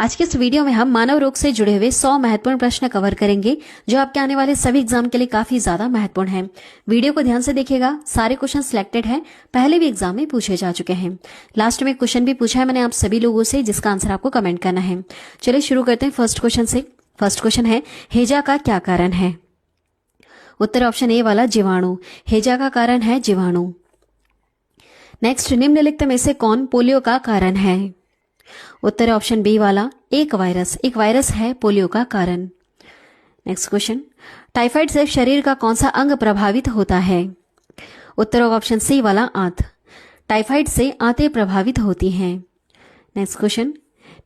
आज के इस वीडियो में हम मानव रोग से जुड़े हुए 100 महत्वपूर्ण प्रश्न कवर करेंगे जो आपके आने वाले सभी एग्जाम के लिए काफी ज्यादा महत्वपूर्ण हैं। वीडियो को ध्यान से देखिएगा, सारे क्वेश्चन सिलेक्टेड हैं, पहले भी एग्जाम में पूछे जा चुके हैं। लास्ट में क्वेश्चन भी पूछा है मैंने आप सभी लोगों से, जिसका आंसर आपको कमेंट करना है। चलिए शुरू करते हैं फर्स्ट क्वेश्चन से। फर्स्ट क्वेश्चन है, हैजा का क्या कारण है? उत्तर ऑप्शन ए वाला जीवाणु। हैजा का कारण है जीवाणु। नेक्स्ट, निम्नलिखित में से कौन पोलियो का कारण है? उत्तर ऑप्शन बी वाला एक वायरस। एक वायरस है पोलियो का कारण। नेक्स्ट क्वेश्चन, टाइफाइड से शरीर का कौन सा अंग प्रभावित होता है? उत्तर ऑप्शन सी वाला आंत। टाइफाइड से आंतें प्रभावित होती हैं। नेक्स्ट क्वेश्चन,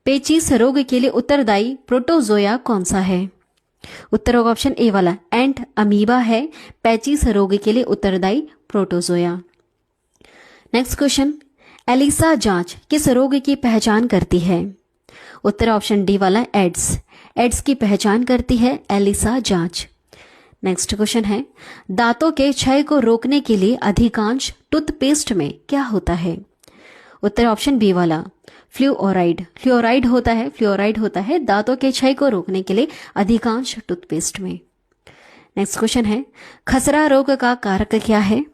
पेचिश रोग के लिए उत्तरदायी प्रोटोजोया कौन सा है? उत्तर ऑप्शन ए वाला एंट अमीबा है पेचिश रोग के लिए उत्तरदायी प्रोटोजोया। नेक्स्ट क्वेश्चन, एलिसा जांच किस रोग की पहचान करती है? उत्तर ऑप्शन डी वाला एड्स। एड्स की पहचान करती है एलिसा जांच। नेक्स्ट क्वेश्चन है, दांतों के क्षय को रोकने के लिए अधिकांश टूथपेस्ट में क्या होता है? उत्तर ऑप्शन बी वाला फ्लूओराइड। फ्लूओराइड होता है दांतों के क्षय को रोकने के लिए अधिकांश टूथपेस्ट में। नेक्स्ट क्वेश्चन है, खसरा रोग का कारक क्या है?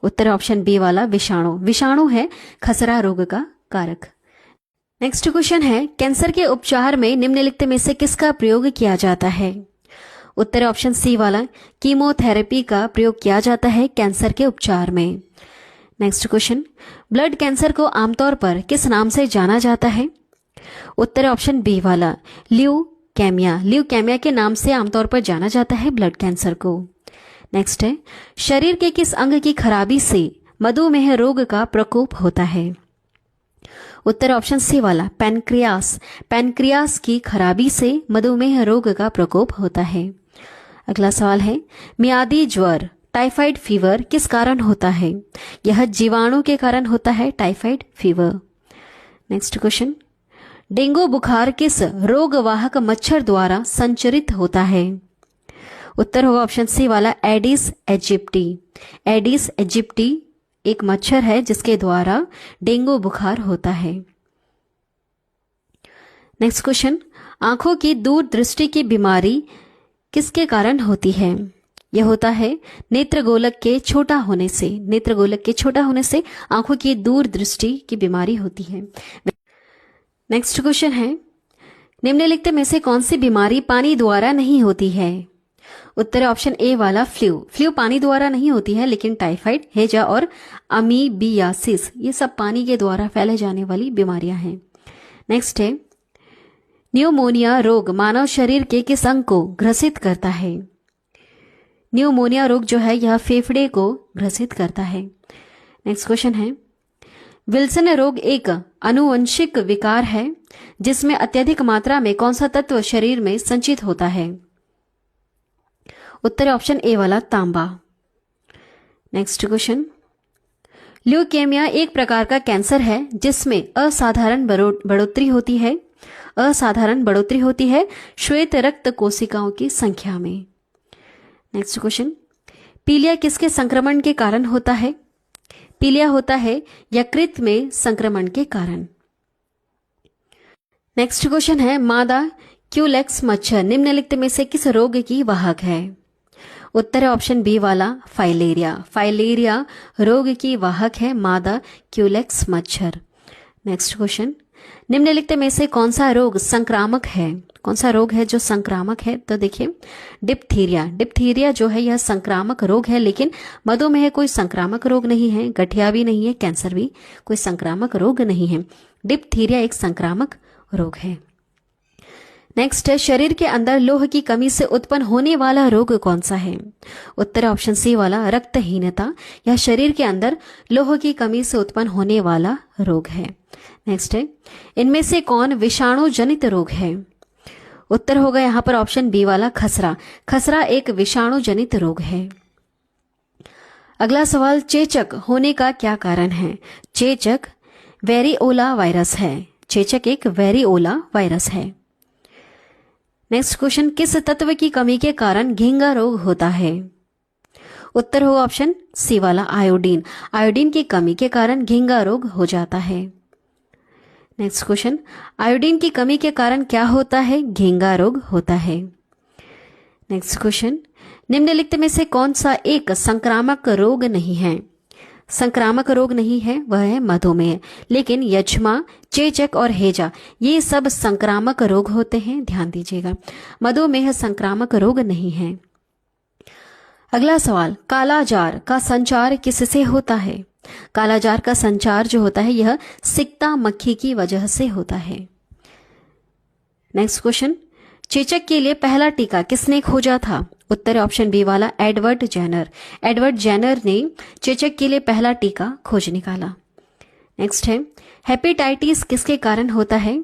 उत्तर ऑप्शन बी वाला विषाणु। विषाणु है खसरा रोग का कारक। नेक्स्ट क्वेश्चन है, कैंसर के उपचार में निम्नलिखित में से किसका प्रयोग किया जाता है? उत्तर ऑप्शन सी वाला कीमोथेरेपी का प्रयोग किया जाता है कैंसर के उपचार में। नेक्स्ट क्वेश्चन, ब्लड कैंसर को आमतौर पर किस नाम से जाना जाता है? उत्तर ऑप्शन बी वाला ल्यूकेमिया। ल्यूकेमिया के नाम से आमतौर पर जाना जाता है ब्लड कैंसर को। नेक्स्ट है, शरीर के किस अंग की खराबी से मधुमेह रोग का प्रकोप होता है? उत्तर ऑप्शन सी वाला पैनक्रियास। पैनक्रियास की खराबी से मधुमेह रोग का प्रकोप होता है। अगला सवाल है, मियादी ज्वर टाइफाइड फीवर किस कारण होता है? यह जीवाणु के कारण होता है typhoid fever. Next question, dengue बुखार किस रोगवाहक मच्छर द्वारा संचरित होता है? उत्तर होगा ऑप्शन सी वाला एडिस एजिप्टी। एडिस एजिप्टी एक मच्छर है जिसके द्वारा डेंगू बुखार होता है। नेक्स्ट क्वेश्चन, आंखों की दूरदृष्टि की बीमारी किसके कारण होती है? यह होता है नेत्रगोलक के छोटा होने से। नेत्रगोलक के छोटा होने से आंखों की दूरदृष्टि की बीमारी होती है। नेक्स्ट क्वेश्चन है, निम्नलिखित में से कौन सी बीमारी पानी द्वारा नहीं होती है? उत्तर ऑप्शन ए वाला फ्लू। फ्लू पानी द्वारा नहीं होती है, लेकिन टाइफाइड, हैजा और अमीबियासिस ये सब पानी के द्वारा फैले जाने वाली बीमारियां हैं। नेक्स्ट है, न्यूमोनिया रोग मानव शरीर के किस अंग को ग्रसित करता है? न्यूमोनिया रोग जो है यह फेफड़े को ग्रसित करता है। नेक्स्ट क्वेश्चन है, विल्सन रोग एक आनुवंशिक विकार है जिसमें अत्यधिक मात्रा में कौन सा तत्व शरीर में संचित होता है? उत्तर ऑप्शन ए वाला तांबा। नेक्स्ट क्वेश्चन, ल्यूकेमिया एक प्रकार का कैंसर है जिसमें असाधारण बढ़ोतरी होती है। असाधारण बढ़ोतरी होती है श्वेत रक्त कोशिकाओं की संख्या में। नेक्स्ट क्वेश्चन, पीलिया किसके संक्रमण के कारण होता है? पीलिया होता है यकृत में संक्रमण के कारण। नेक्स्ट क्वेश्चन है, मादा क्यूलेक्स मच्छर निम्नलिखित में से किस रोग की वाहक है? उत्तर ऑप्शन बी वाला फाइलेरिया। फाइलेरिया रोग की वाहक है मादा क्यूलेक्स मच्छर। नेक्स्ट क्वेश्चन, निम्नलिखित में से कौन सा रोग संक्रामक है? कौन सा रोग है जो संक्रामक है? तो देखिए, डिप्थीरिया। डिप्थीरिया जो है यह संक्रामक रोग है, लेकिन मधुमेह कोई संक्रामक रोग नहीं है, गठिया भी नहीं है, कैंसर भी कोई संक्रामक रोग नहीं है। डिप्थीरिया एक संक्रामक रोग है। नेक्स्ट है, शरीर के अंदर लोह की कमी से उत्पन्न होने वाला रोग कौन सा है? उत्तर ऑप्शन सी वाला रक्तहीनता। यह शरीर के अंदर लोह की कमी से उत्पन्न होने वाला रोग है। नेक्स्ट है, इनमें से कौन विषाणु जनित रोग है? उत्तर होगा यहां पर ऑप्शन बी वाला खसरा। खसरा एक विषाणु जनित रोग है। अगला सवाल, चेचक होने का क्या कारण है? चेचक वेरिओला वायरस है। चेचक एक वेरिओला वायरस है। नेक्स्ट क्वेश्चन, किस तत्व की कमी के कारण घिंगा रोग होता है? उत्तर होगा ऑप्शन सी वाला आयोडीन। आयोडीन की कमी के कारण घिंगा रोग हो जाता है। नेक्स्ट क्वेश्चन, आयोडीन की कमी के कारण क्या होता है? घेंगा रोग होता है। नेक्स्ट क्वेश्चन, निम्नलिखित में से कौन सा एक संक्रामक रोग नहीं है? संक्रामक रोग नहीं है, वह है मधुमेह। लेकिन यक्ष्मा, चेचक और हैजा ये सब संक्रामक रोग होते हैं, ध्यान दीजिएगा। मधुमेह संक्रामक रोग नहीं है। अगला सवाल, कालाजार का संचार किससे होता है? कालाजार का संचार जो होता है यह सिकता मक्खी की वजह से होता है। नेक्स्ट क्वेश्चन, चेचक के लिए पहला टीका किसने खोजा था? उत्तर ऑप्शन बी वाला एडवर्ड जेनर। एडवर्ड जेनर ने चेचक के लिए पहला टीका खोज निकाला। नेक्स्ट है, हेपेटाइटिस किसके कारण होता है?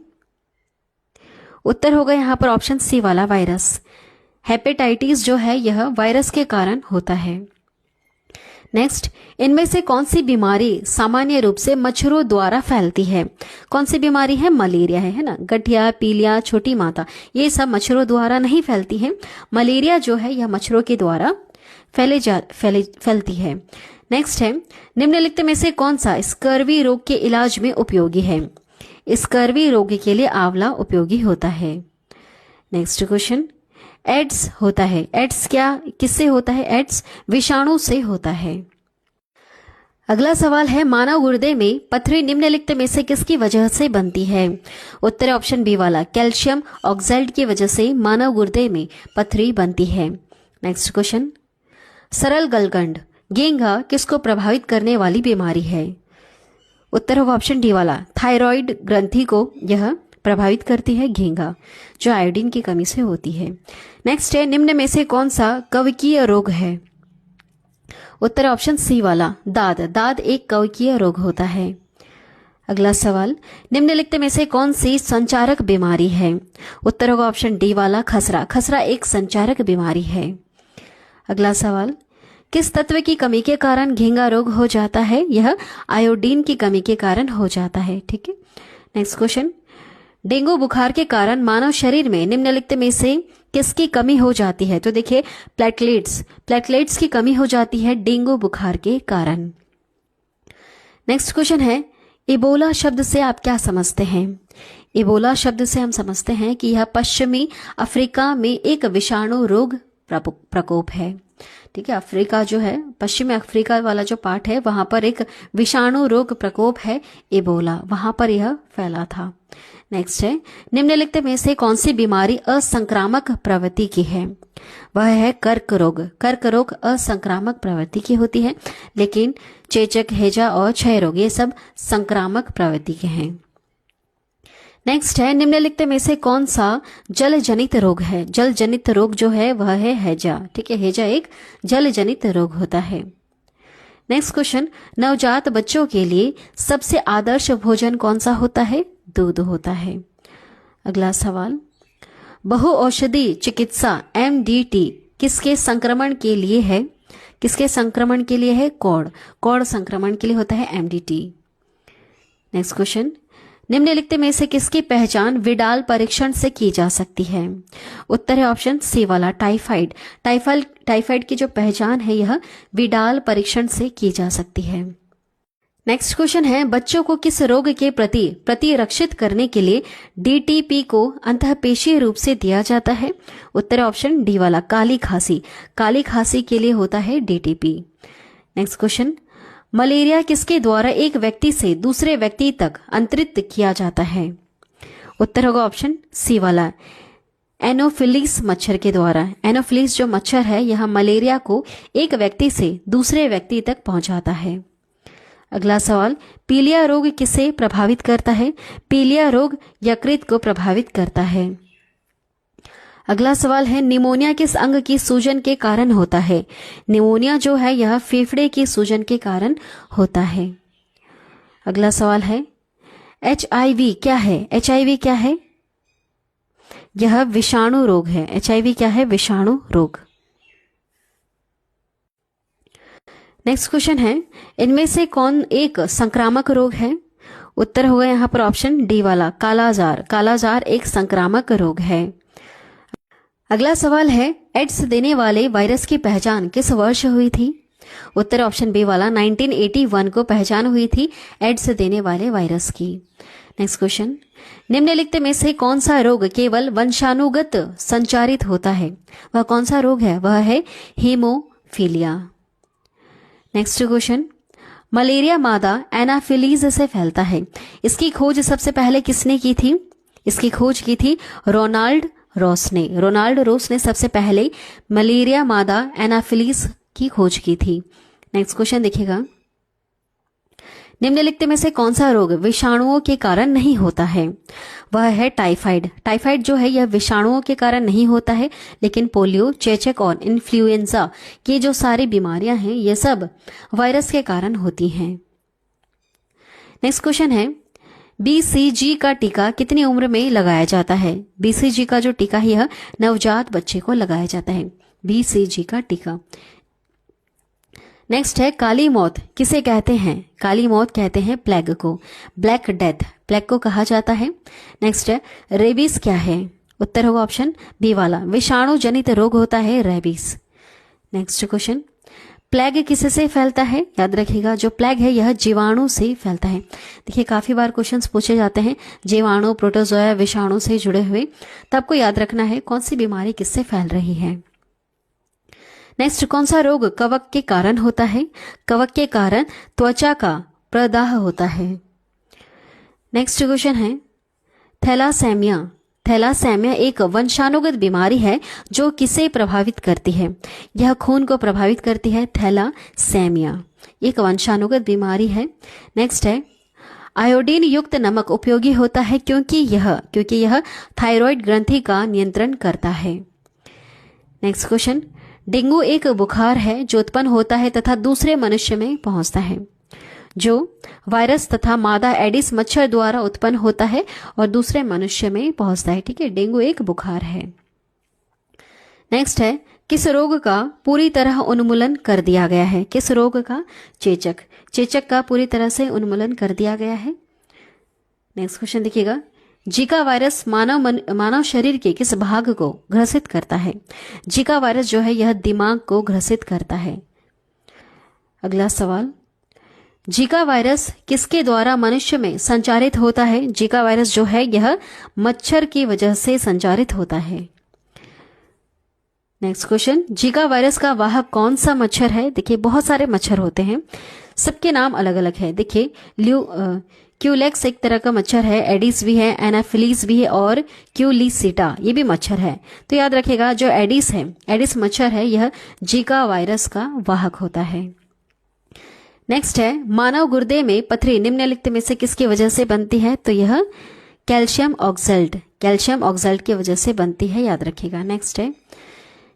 उत्तर होगा यहां पर ऑप्शन सी वाला वायरस। हेपेटाइटिस जो है यह वायरस के कारण होता है। नेक्स्ट, इनमें से कौन सी बीमारी सामान्य रूप से मच्छरों द्वारा फैलती है? कौन सी बीमारी है? मलेरिया है ना। गठिया, पीलिया, छोटी माता ये सब मच्छरों द्वारा नहीं फैलती है। मलेरिया जो है यह मच्छरों के द्वारा फैलती है। नेक्स्ट है, निम्नलिखित में से कौन सा स्कर्वी रोग के इलाज में उपयोगी है? स्कर्वी रोग के लिए आंवला उपयोगी होता है। नेक्स्ट क्वेश्चन, एड्स होता है। एड्स किससे होता है? एड्स विषाणु से होता है। अगला सवाल है, मानव गुर्दे में पथरी निम्नलिखित में से किसकी वजह से बनती है? उत्तर ऑप्शन बी वाला कैल्शियम ऑक्साइड की वजह से मानव गुर्दे में पथरी बनती है। नेक्स्ट क्वेश्चन, सरल गलगंड घेंघा किसको प्रभावित करने वाली बीमारी है? उत्तर होगा ऑप्शन डी वाला थायराइड ग्रंथि को यह प्रभावित करती है घेंघा, जो आयोडीन की कमी से होती है। नेक्स्ट है, निम्न में से कौन सा कवकीय रोग है? उत्तर ऑप्शन सी वाला दाद। दाद एक कवकीय रोग होता है। अगला सवाल, निम्नलिखित में से कौन सी संचारक बीमारी है? उत्तर होगा ऑप्शन डी वाला खसरा। खसरा एक संचारक बीमारी है। अगला सवाल, किस तत्व की कमी के कारण घेंघा रोग हो जाता है? यह आयोडीन की कमी के कारण हो जाता है। ठीक है। नेक्स्ट क्वेश्चन, डेंगू बुखार के कारण मानव शरीर में निम्नलिखित में से किसकी कमी हो जाती है? तो देखिए प्लेटलेट्स की कमी हो जाती है डेंगू बुखार के कारण। नेक्स्ट क्वेश्चन है, इबोला शब्द से आप क्या समझते हैं? इबोला शब्द से हम समझते हैं कि यह पश्चिमी अफ्रीका में एक विषाणु रोग प्रकोप है। ठीक है, अफ्रीका जो है, पश्चिमी अफ्रीका वाला जो पार्ट है वहां पर एक विषाणु रोग प्रकोप है इबोला, वहां पर यह फैला था। नेक्स्ट है, निम्नलिखित में से कौन सी बीमारी असंक्रामक प्रवृत्ति की है? वह है कर्क रोग। कर्क रोग असंक्रामक प्रवृत्ति की होती है, लेकिन चेचक, हैजा और क्षय रोग ये सब संक्रामक प्रवृत्ति के हैं। नेक्स्ट है, निम्नलिखित में से कौन सा जल जनित रोग है? जल जनित रोग जो है वह है हैजा। ठीक है, हैजा एक जल जनित रोग होता है। नेक्स्ट क्वेश्चन, नवजात बच्चों के लिए सबसे आदर्श भोजन कौन सा होता है? दूध होता है। अगला सवाल, बहु औषधि चिकित्सा MDT किसके संक्रमण के लिए है? किसके संक्रमण के लिए है? कौड़ संक्रमण के लिए होता है MDT। नेक्स्ट क्वेश्चन, निम्नलिखित में से किसकी पहचान विडाल परीक्षण से की जा सकती है? उत्तर है ऑप्शन सी वाला टाइफाइड। टाइफाइड की जो पहचान है यह विडाल परीक्षण से की जा सकती है। नेक्स्ट क्वेश्चन है, बच्चों को किस रोग के प्रति प्रतिरक्षित करने के लिए DTP को अंतःपेशीय रूप से दिया जाता है? उत्तर ऑप्शन डी वाला काली खांसी। काली खांसी के लिए होता है DTP। नेक्स्ट क्वेश्चन, मलेरिया किसके द्वारा एक व्यक्ति से दूसरे व्यक्ति तक अंतरित किया जाता है? उत्तर होगा ऑप्शन सी वाला एनोफिलीस मच्छर के द्वारा। एनोफिलीस जो मच्छर है यह मलेरिया को एक व्यक्ति से दूसरे व्यक्ति तक पहुंचाता है। अगला सवाल, पीलिया रोग किसे प्रभावित करता है? पीलिया रोग यकृत को प्रभावित करता है। अगला सवाल है, निमोनिया किस अंग की सूजन के कारण होता है? निमोनिया जो है यह फेफड़े की सूजन के कारण होता है। अगला सवाल है, HIV क्या है? HIV क्या है? यह विषाणु रोग है। HIV क्या है? विषाणु रोग। नेक्स्ट क्वेश्चन है, इनमें से कौन एक संक्रामक रोग है? उत्तर होगा यहाँ पर ऑप्शन डी वाला कालाजार। कालाजार एक संक्रामक रोग है। अगला सवाल है, एड्स देने वाले वायरस की पहचान किस वर्ष हुई थी? उत्तर ऑप्शन बी वाला 1981 को पहचान हुई थी एड्स देने वाले वायरस की। नेक्स्ट क्वेश्चन, निम्नलिखित में से कौन सा रोग केवल वंशानुगत संचारित होता है? वह कौन सा रोग है? वह है हीमोफीलिया। नेक्स्ट क्वेश्चन, मलेरिया मादा एनाफिलीज से फैलता है। इसकी खोज सबसे पहले किसने की थी? इसकी खोज की थी रोनाल्ड रॉस ने। रोनाल्ड रॉस ने सबसे पहले मलेरिया मादा एनाफिलीज की खोज की थी। नेक्स्ट क्वेश्चन देखिएगा, निम्नलिखित में से कौन सा रोग विषाणुओं के कारण नहीं होता है? वह है टाइफाइड। टाइफाइड जो है यह विषाणुओं के कारण नहीं होता है, लेकिन पोलियो, चेचक और इन्फ्लुएंजा की जो सारी बीमारियां हैं ये सब वायरस के कारण होती हैं। नेक्स्ट क्वेश्चन है, BCG का टीका कितनी उम्र में लगाया जाता है? BCG का जो टीका है यह नवजात बच्चे को लगाया जाता है, BCG का टीका। नेक्स्ट है, काली मौत किसे कहते हैं? काली मौत कहते हैं प्लेग को। ब्लैक डेथ प्लेग को कहा जाता है। नेक्स्ट है, रेबीज क्या है? उत्तर होगा ऑप्शन बी वाला, विषाणु जनित रोग होता है रेबीज। नेक्स्ट क्वेश्चन, प्लेग किससे फैलता है? याद रखिएगा, जो प्लेग है यह जीवाणु से फैलता है। देखिए काफी बार क्वेश्चंस पूछे जाते हैं जीवाणु, प्रोटोजोआ, विषाणु से जुड़े हुए, तो आपको याद रखना है कौन सी बीमारी किससे फैल रही है। नेक्स्ट, कौन सा रोग कवक के कारण होता है? कवक के कारण त्वचा का प्रदाह होता है। नेक्स्ट क्वेश्चन है, थैलासेमिया। थैलासेमिया एक वंशानुगत बीमारी है जो किसे प्रभावित करती है? यह खून को प्रभावित करती है। थैलासेमिया एक वंशानुगत बीमारी है। नेक्स्ट है, आयोडीन युक्त नमक उपयोगी होता है क्योंकि यह थायराइड ग्रंथि का नियंत्रण करता है। नेक्स्ट क्वेश्चन, डेंगू एक बुखार है जो उत्पन्न होता है तथा दूसरे मनुष्य में पहुंचता है, जो वायरस तथा मादा एडिस मच्छर द्वारा उत्पन्न होता है और दूसरे मनुष्य में पहुंचता है। ठीक है, डेंगू एक बुखार है। नेक्स्ट है, किस रोग का पूरी तरह उन्मूलन कर दिया गया है? किस रोग का? चेचक। चेचक का पूरी तरह से उन्मूलन कर दिया गया है। नेक्स्ट क्वेश्चन देखिएगा, जीका वायरस मानव शरीर के किस भाग को ग्रसित करता है? जीका वायरस जो है यह दिमाग को ग्रसित करता है। अगला सवाल, जीका वायरस किसके द्वारा मनुष्य में संचारित होता है? जीका वायरस जो है यह मच्छर की वजह से संचारित होता है। नेक्स्ट क्वेश्चन, जीका वायरस का वाहक कौन सा मच्छर है? देखिए बहुत सारे मच्छर होते हैं, सबके नाम अलग अलग है। देखिए क्यूलेक्स एक तरह का मच्छर है, एडिस भी है, एनाफिलीज भी है और क्यूलिसिटा ये भी मच्छर है। तो याद रखिएगा जो एडिस है, एडिस मच्छर है, यह जीका वायरस का वाहक होता है। नेक्स्ट है, मानव गुर्दे में पथरी निम्नलिखित में से किसकी वजह से बनती है? तो यह कैल्शियम ऑक्सैल्ट की वजह से बनती है, याद रखिएगा। नेक्स्ट है,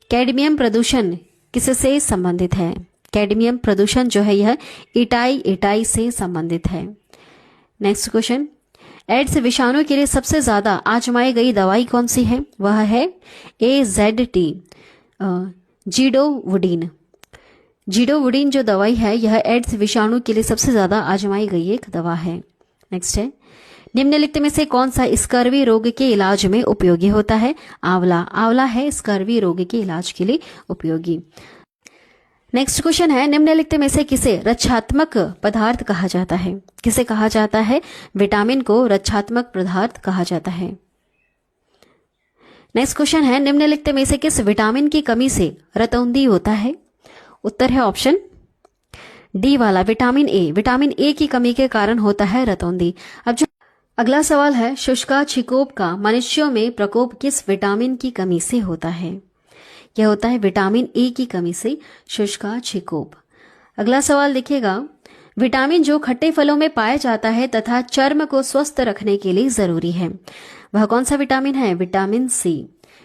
कैडमियम प्रदूषण किससे संबंधित है? कैडमियम प्रदूषण जो है यह इटाई से संबंधित है। नेक्स्ट क्वेश्चन, एड्स विषाणु के लिए सबसे ज्यादा आजमाई गई दवाई कौन सी है? वह है AZT जीडोवुडीन जो दवाई है यह एड्स विषाणु के लिए सबसे ज्यादा आजमाई गई एक दवा है। नेक्स्ट है, निम्नलिखित में से कौन सा स्कर्वी रोग के इलाज में उपयोगी होता है? आंवला है स्कर्वी रोग के इलाज के लिए उपयोगी। नेक्स्ट क्वेश्चन है, निम्नलिखित में से किसे रक्षात्मक पदार्थ कहा जाता है? किसे कहा जाता है? विटामिन को रक्षात्मक पदार्थ कहा जाता है। नेक्स्ट क्वेश्चन है, निम्नलिखित में से किस विटामिन की कमी से रतौंधी होता है? उत्तर है ऑप्शन डी वाला, विटामिन ए। विटामिन ए की कमी के कारण होता है रतौंधी। अब जो अगला सवाल है, शुष्का छिकोप का मनुष्यों में प्रकोप किस विटामिन की कमी से होता है? यह होता है विटामिन ए की कमी से शुष्का छिकोप। अगला सवाल देखिएगा, विटामिन जो खट्टे फलों में पाया जाता है तथा चर्म को स्वस्थ रखने के लिए जरूरी है, वह कौन सा विटामिन है? Vitamin C.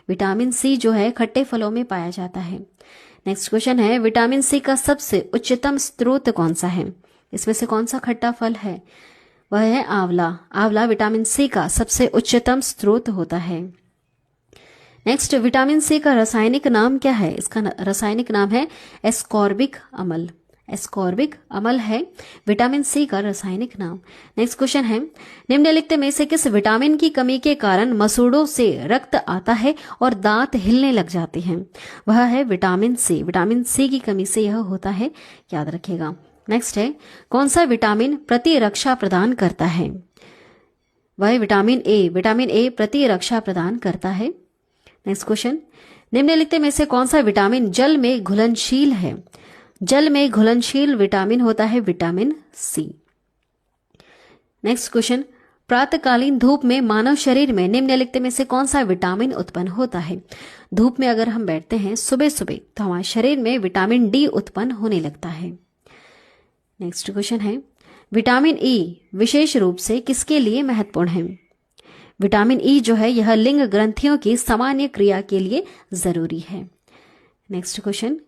विटामिन सी जो है खट्टे फलों में पाया जाता है। नेक्स्ट क्वेश्चन है, विटामिन सी का सबसे उच्चतम स्रोत कौन सा है? इसमें से कौन सा खट्टा फल है? वह है आंवला विटामिन सी का सबसे उच्चतम स्रोत होता है। नेक्स्ट, विटामिन सी का रासायनिक नाम क्या है? इसका रासायनिक नाम है एस्कॉर्बिक अम्ल। एस्कॉर्बिक अम्ल है विटामिन सी का रासायनिक नाम। नेक्स्ट क्वेश्चन है, निम्नलिखित में से किस विटामिन की कमी के कारण मसूड़ों से रक्त आता है और दांत हिलने लग जाते हैं? वह है विटामिन सी। विटामिन सी की कमी से यह होता है, याद रखिएगा। नेक्स्ट है, कौन सा विटामिन प्रतिरक्षा प्रदान करता है? वह विटामिन ए। विटामिन ए प्रतिरक्षा प्रदान करता है। नेक्स्ट क्वेश्चन, निम्नलिखित में से कौन सा विटामिन जल में घुलनशील है? जल में घुलनशील विटामिन होता है विटामिन सी। नेक्स्ट क्वेश्चन, प्रातःकालीन धूप में मानव शरीर में निम्नलिखित में से कौन सा विटामिन उत्पन्न होता है? धूप में अगर हम बैठते हैं सुबह सुबह तो हमारे शरीर में विटामिन डी उत्पन्न होने लगता है। नेक्स्ट क्वेश्चन है, विटामिन ई विशेष रूप से किसके लिए महत्वपूर्ण है? विटामिन ई जो है यह लिंग ग्रंथियों की सामान्य क्रिया के लिए जरूरी है। नेक्स्ट क्वेश्चन,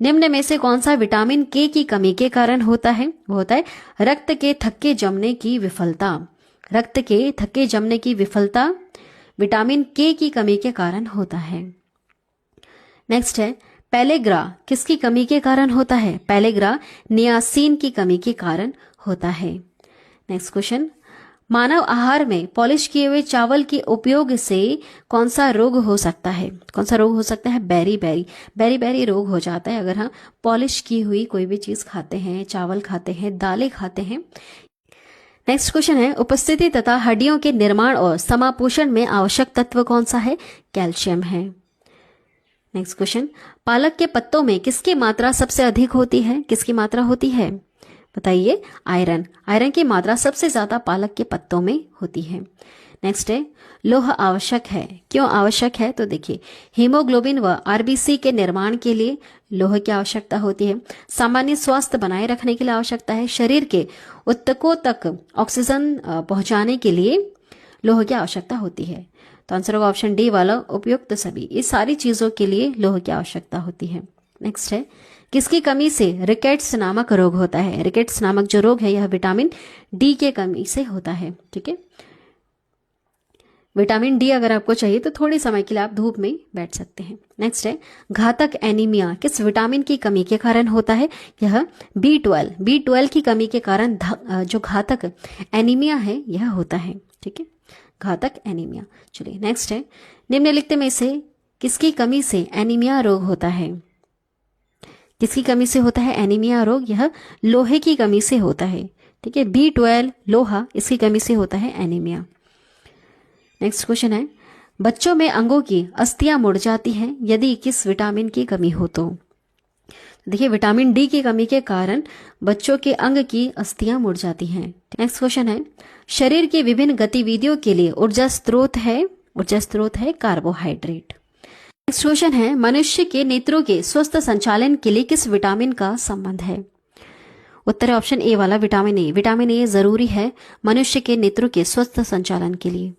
निम्न में से कौन सा विटामिन के की कमी के कारण होता है? वो होता है रक्त के थक्के जमने की विफलता। रक्त के थक्के जमने की विफलता विटामिन के की कमी के कारण होता है। नेक्स्ट है, पेलेग्रा किसकी कमी के कारण होता है? पेलेग्रा नियासिन की कमी के कारण होता है। नेक्स्ट क्वेश्चन, मानव आहार में पॉलिश किए हुए चावल के उपयोग से कौन सा रोग हो सकता है? कौन सा रोग हो सकता है? बेरी रोग हो जाता है अगर हम पॉलिश की हुई कोई भी चीज खाते हैं, चावल खाते हैं, दालें खाते हैं। नेक्स्ट क्वेश्चन है, उपस्थिति तथा हड्डियों के निर्माण और समापोषण में आवश्यक तत्व कौन सा है? कैल्शियम है। नेक्स्ट क्वेश्चन, पालक के पत्तों में किसकी मात्रा सबसे अधिक होती है? किसकी मात्रा होती है? बताइए। आयरन। आयरन की मात्रा सबसे ज्यादा पालक के पत्तों में होती है। नेक्स्ट है, लोह आवश्यक है। क्यों आवश्यक है? तो देखिए, हीमोग्लोबिन व आरबीसी के निर्माण के लिए लोह की आवश्यकता होती है। सामान्य स्वास्थ्य बनाए रखने के लिए आवश्यकता है। शरीर के ऊतकों तक ऑक्सीजन पहुंचाने के लिए लोह की आवश्यकता होती है। तो आंसर होगा ऑप्शन डी वाला, उपयुक्त सभी। ये सारी चीजों के लिए लोह की आवश्यकता होती है। नेक्स्ट है, किसकी कमी से रिकेट्स नामक रोग होता है? रिकेट्स नामक जो रोग है यह विटामिन डी के कमी से होता है। ठीक है, विटामिन डी अगर आपको चाहिए तो थोड़े समय के लिए आप धूप में बैठ सकते हैं। नेक्स्ट है, घातक एनीमिया किस विटामिन की कमी के कारण होता है? यह B12 की कमी के कारण जो घातक एनीमिया है यह होता है। ठीक है, घातक एनीमिया। चलिए नेक्स्ट है, निम्नलिखित में से किसकी कमी से एनीमिया रोग होता है? किसकी कमी से होता है एनीमिया रोग? यह लोहे की कमी से होता है। ठीक है, B12 लोहा, इसकी कमी से होता है एनीमिया। नेक्स्ट क्वेश्चन है, बच्चों में अंगों की अस्थियां मुड़ जाती हैं यदि किस विटामिन की कमी हो? तो देखिए, विटामिन डी की कमी के कारण बच्चों के अंग की अस्थियां मुड़ जाती हैं। नेक्स्ट क्वेश्चन है, शरीर की विभिन्न गतिविधियों के लिए ऊर्जा स्रोत है कार्बोहाइड्रेट। नेक्स्ट क्वेश्चन है, मनुष्य के नेत्रों के स्वस्थ संचालन के लिए किस विटामिन का संबंध है? उत्तर है ऑप्शन ए वाला, विटामिन ए। विटामिन ए जरूरी है मनुष्य के नेत्रों के स्वस्थ संचालन के लिए।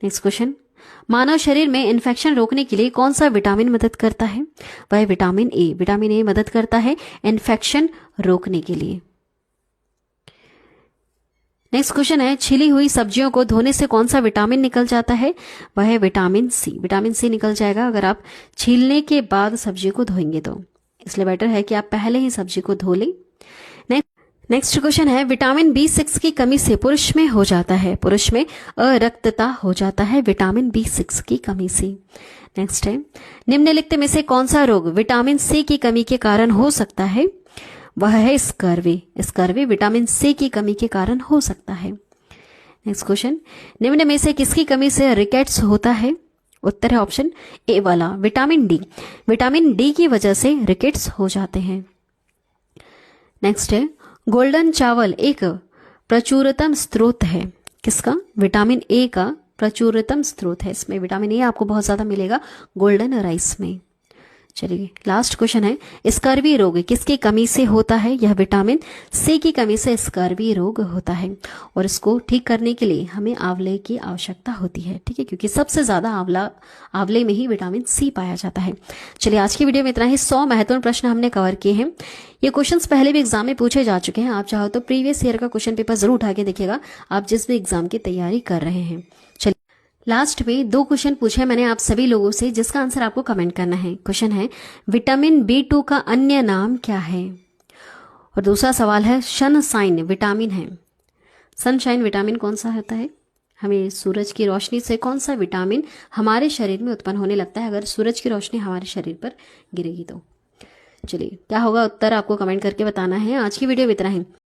नेक्स्ट क्वेश्चन, मानव शरीर में इन्फेक्शन रोकने के लिए कौन सा विटामिन मदद करता है? वह विटामिन ए। विटामिन ए मदद करता है इन्फेक्शन रोकने के लिए। नेक्स्ट क्वेश्चन है, छिली हुई सब्जियों को धोने से कौन सा विटामिन निकल जाता है? वह है विटामिन सी। विटामिन सी निकल जाएगा अगर आप छीलने के बाद सब्जी को धोएंगे तो, इसलिए बेटर है कि आप पहले ही सब्जी को धो लें। नेक्स्ट क्वेश्चन है, विटामिन B6 की कमी से पुरुष में हो जाता है, पुरुष में अरक्तता हो जाता है विटामिन B6 की कमी से। नेक्स्ट है, निम्नलिखित में से कौन सा रोग विटामिन सी की कमी के कारण हो सकता है? वह है स्कर्वी। स्कर्वी विटामिन सी की कमी के कारण हो सकता है। नेक्स्ट क्वेश्चन, निम्न में से किसकी कमी से रिकेट्स होता है? उत्तर है ऑप्शन ए वाला, विटामिन डी। विटामिन डी की वजह से रिकेट्स हो जाते हैं। नेक्स्ट है, गोल्डन चावल एक प्रचुरतम स्रोत है किसका? विटामिन ए का प्रचुरतम स्रोत है। इसमें विटामिन ए आपको बहुत ज्यादा मिलेगा गोल्डन राइस में। चलिए लास्ट क्वेश्चन है, स्कर्वी रोग किसकी कमी से होता है? यह विटामिन सी की कमी से स्कर्वी रोग होता है और इसको ठीक करने के लिए हमें आंवले की आवश्यकता होती है। ठीक है, क्योंकि सबसे ज्यादा आंवले में ही विटामिन सी पाया जाता है। चलिए आज की वीडियो में इतना ही। 100 महत्वपूर्ण प्रश्न हमने कवर किए हैं। ये क्वेश्चंस पहले भी एग्जाम में पूछे जा चुके हैं। आप चाहो तो प्रीवियस ईयर का क्वेश्चन पेपर जरूर उठा के देखिएगा, आप जिस भी एग्जाम की तैयारी कर रहे हैं। चलिए लास्ट में 2 क्वेश्चन पूछे मैंने आप सभी लोगों से, जिसका आंसर आपको कमेंट करना है। क्वेश्चन है, विटामिन B2 का अन्य नाम क्या है? और दूसरा सवाल है, सनशाइन विटामिन है। सनशाइन विटामिन कौन सा होता है? हमें सूरज की रोशनी से कौन सा विटामिन हमारे शरीर में उत्पन्न होने लगता है अगर सूरज की रोशनी हमारे शरीर पर गिरेगी तो? चलिए क्या होगा उत्तर आपको कमेंट करके बताना है। आज की वीडियो में इतना ही।